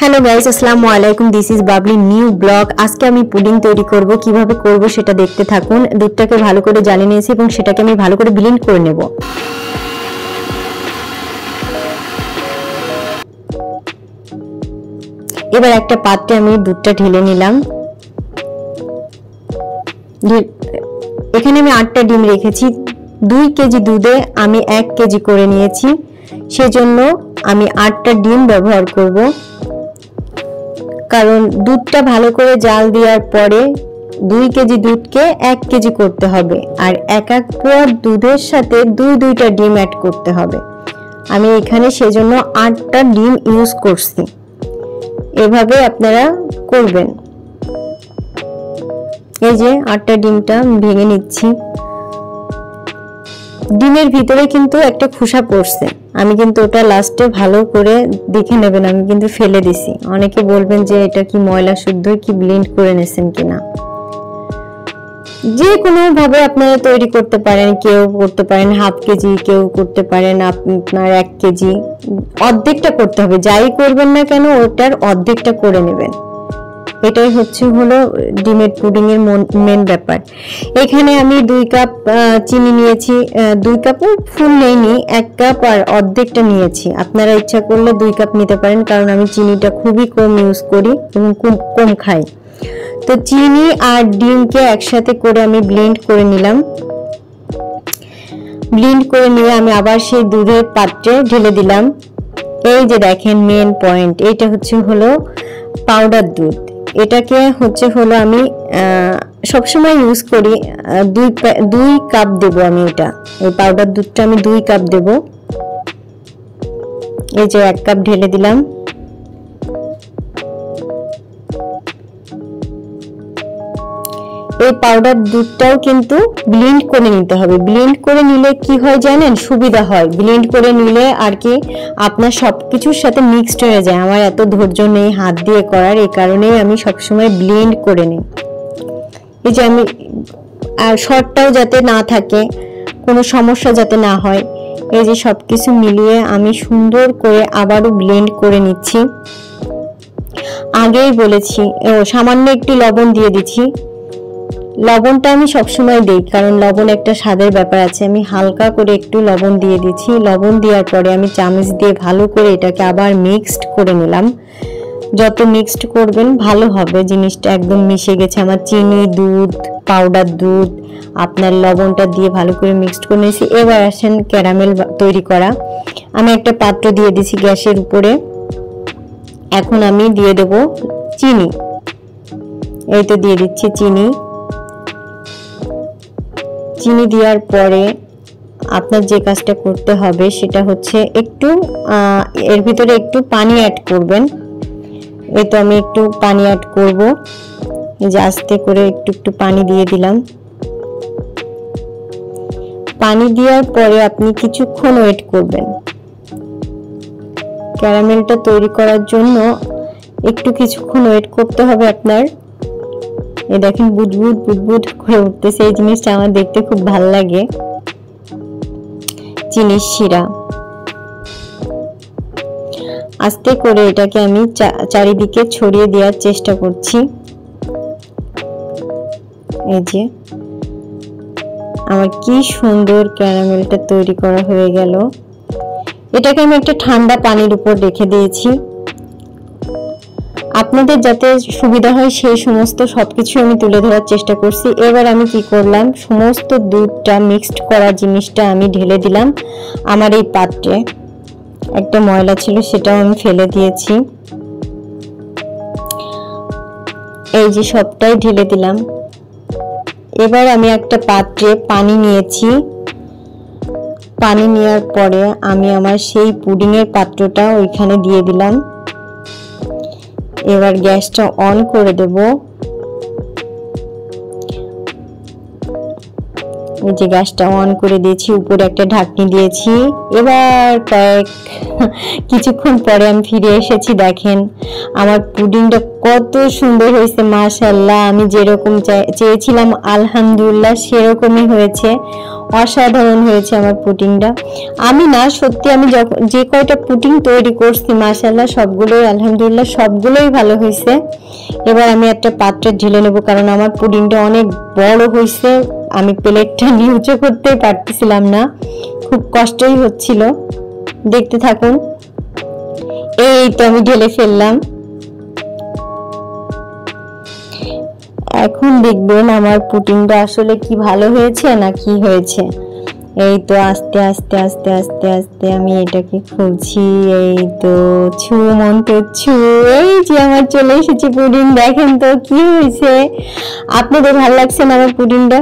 Hello guys अस्सलामु आलाइकुम this is Babli new blog. আজকে আমি পুডিং তৈরি করব, কিভাবে করব সেটা দেখতে থাকুন। দুধটাকে ভালো করে জ্বালিয়ে নিয়েছি এবং সেটাকে আমি ভালো করে ব্লেন্ড করে নেব। এবার একটা পাত্রে আমি দুধটা ঢেলে নিলাম। এখানে আমি 8টা ডিম রেখেছি। 2 কেজি দুধে আমি 1 কেজি করে নিয়েছি, সেজন্য আমি 8টা ডিম ব্যবহার করব। কারণ দুধটা ভালো করে জাল দেওয়ার পরে 2 কেজি দুধকে 1 কেজি করতে হবে, আর এক পোয়া দুধের সাথে 2টা ডিম অ্যাড করতে হবে। আমি এখানে সেজন্য 8টা ডিম ইউজ করছি। এভাবে আপনারা করবেন। এই যে 8টা ডিমটা ভেঙে নিচ্ছি। ডিমের ভিতরে কিন্তু একটা খোসা পড়ছে, আমি কিন্তু ওটা লাস্টে ভালো করে দেখে নেবেন। আমি কিন্তু ফেলে দিছি। অনেকে বলবেন যে এটা কি ময়লা শুদ্ধ কি ব্লেন্ড করে নেছেন কিনা। যে কোনো ভাবে আপনারা তৈরি করতে পারেন। কেউ করতে পারেন হাফ কেজি, কেউ করতে পারেন আপনার 1 কেজি। অর্ধেকটা করতে হবে, যাই করবেন না কেন ওটার অর্ধেকটা করে নেবেন। এটাই হলো ডিমের পুডিং এর মেন ব্যাপার। এখানে আমি 2 কাপ চিনি নিয়েছি। 2 কাপও ফুল নেইনি, 1 কাপ আর অর্ধেকটা নিয়েছি। আপনারা ইচ্ছা করলে 2 কাপ নিতে পারেন, কারণ আমি চিনিটা খুবই কম ইউজ করি এবং খুব কম খাই। তো চিনি আর ডিমকে একসাথে করে আমি ব্লেন্ড করে নিলাম। ব্লেন্ড করে নিয়ে আমি আবার সেই দুধের পাত্রে ঢেলে দিলাম। এই যে দেখেন মেন পয়েন্ট, এটা হলো পাউডার দুধ। এটাকে আমি সবসময় ইউজ করি। 2 কাপ দেব আমি। এই পাউডার দুধটা আমি 2 কাপ দেব। এই যে 1 কাপ ঢেলে দিলাম। এই পাউডার দুধটাও কিন্তু ব্লেন্ড করে নিতে হবে। ব্লেন্ড করে নিলে কি হয় জানেন, সুবিধা হয়। ব্লেন্ড করে নিলে আর কি আপনার সবকিছুর সাথে মিক্সড হয়ে যায়। আমার এত ধৈর্য নেই হাত দিয়ে করার, এই কারণেই আমি সবসময় ব্লেন্ড করে নিই। এই যে আমি আর শর্টটাও যাতে না থাকে, কোনো সমস্যা যাতে না হয়, এই যে সবকিছু মিলিয়ে আমি সুন্দর করে আবারও ব্লেন্ড করে নিচ্ছি। আগেই বলেছি সামান্য একটু লবণ দিয়ে দিচ্ছি। লবণটা আমি সবসময় দিই, কারণ লবণ একটা স্বাদের ব্যাপার আছে। আমি হালকা করে একটু লবণ দিয়ে দিচ্ছি। লবণ দেওয়ার পরে আমি চামচ দিয়ে ভালো করে এটাকে আবার মিক্সড করে নিলাম। যত মিক্সড করবেন ভালো হবে। জিনিসটা একদম মিশে গেছে আমার। চিনি, দুধ, পাউডার দুধ, আপনার লবণটা দিয়ে ভালো করে মিক্সড করে নিয়েছি। এবার আসেন ক্যারামেল তৈরি করা। আমি একটা পাত্র দিয়ে দিছি গ্যাসের উপরে। এখন আমি দিয়ে দেব চিনি। এই তো দিয়ে দিচ্ছি চিনি। চিনি দেওয়ার পরে আপনার যে কাজটা করতে হবে সেটা একটু এর ভিতরে একটু পানি অ্যাড করবেন। এই তো আমি একটু পানি অ্যাড করব। এই যে আস্তে করে একটু পানি দিয়ে দিলাম। পানি দেওয়ার পরে আপনি কিছুক্ষণ ওয়েট করবেন। ক্যারামেলটা তৈরি করার জন্য কিছুক্ষণ ওয়েট করতে হবে আপনার। এই দেখেন বুদবুদ করে উঠতেছে। এই জিনিসটা আমার দেখতে খুব ভালো লাগে। চিনির শিরা আস্তে করে এটাকে আমি চারিদিকে ছড়িয়ে দেওয়ার চেষ্টা করছি। এই যে আমার কি সুন্দর ক্যারামেলটা তৈরি করা হয়ে গেল। এটাকে আমি একটা ঠান্ডা পানির উপর রেখে দিয়েছি। আপনাদের যাতে সুবিধা হয় সেই সমস্ত সবকিছু আমি তুলে ধরার চেষ্টা করছি। এবার আমি কি করলাম, সমস্ত দুধটা মিক্সড করা জিনিসটা আমি ঢেলে দিলাম আমার এই পাত্রে। একটা ময়লা ছিল সেটাও আমি ফেলে দিয়েছি। এই যে সবটাই ঢেলে দিলাম। এবার আমি একটা পাত্রে পানি নিয়েছি। পানি নেওয়ার পরে আমি আমার সেই পুডিং এর পাত্রটা ওইখানে দিয়ে দিলাম। এবার গ্যাসটা অন করে দেব। এই যে গ্যাসটা অন করে দিয়েছি, উপরে একটা ঢাকনি দিয়েছি। এবার কিছুক্ষণ পরে আমি ফিরে এসেছি। দেখেন আমার পুডিংটা কত সুন্দর হয়েছে, মাশাআল্লাহ। আমি যেরকম চেয়েছিলাম আলহামদুলিল্লাহ সেরকমই হয়েছে। অসাধারণ হয়েছে আমার পুডিংটা। আমি না সত্যি আমি যে কয়টা পুডিং তৈরি করছি মাশাআল্লাহ সবগুলোই আলহামদুলিল্লাহ সবগুলোই ভালো হয়েছে। এবার আমি একটা পাত্রে ঢেলে নেব, কারণ আমার পুডিংটা অনেক বড় হয়েছে, আমি প্লেটটা নিচে করতেই পারতেছিলাম না, খুব কষ্টই হচ্ছিল। দেখতে থাকুন। এই তো আমি ঢেলে ফেললাম। এখন দেখবেন আমার পুডিংটা আসলে কি ভালো হয়েছে না কি হয়েছে। এই তো আস্তে আস্তে আস্তে আস্তে আস্তে আমি এটাকে খুলছি। এই তো ছু মন্ত ছু, এই যে আমার চলে এসেছে পুডিং। দেখেন তো কি হয়েছে, আপনাদের ভালো লাগছে না আমার পুডিংটা?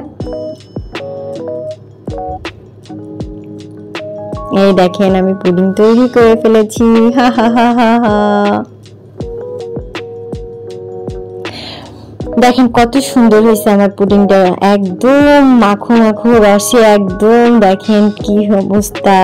এই দেখেন আমি পুডিং তৈরি করে ফেলেছি। হা হা হা হা হা। দেখেন কত সুন্দর হয়েছে আমার পুডিংটা, একদম মাখো মাখো রসে একদম। দেখেন কি অবস্থা।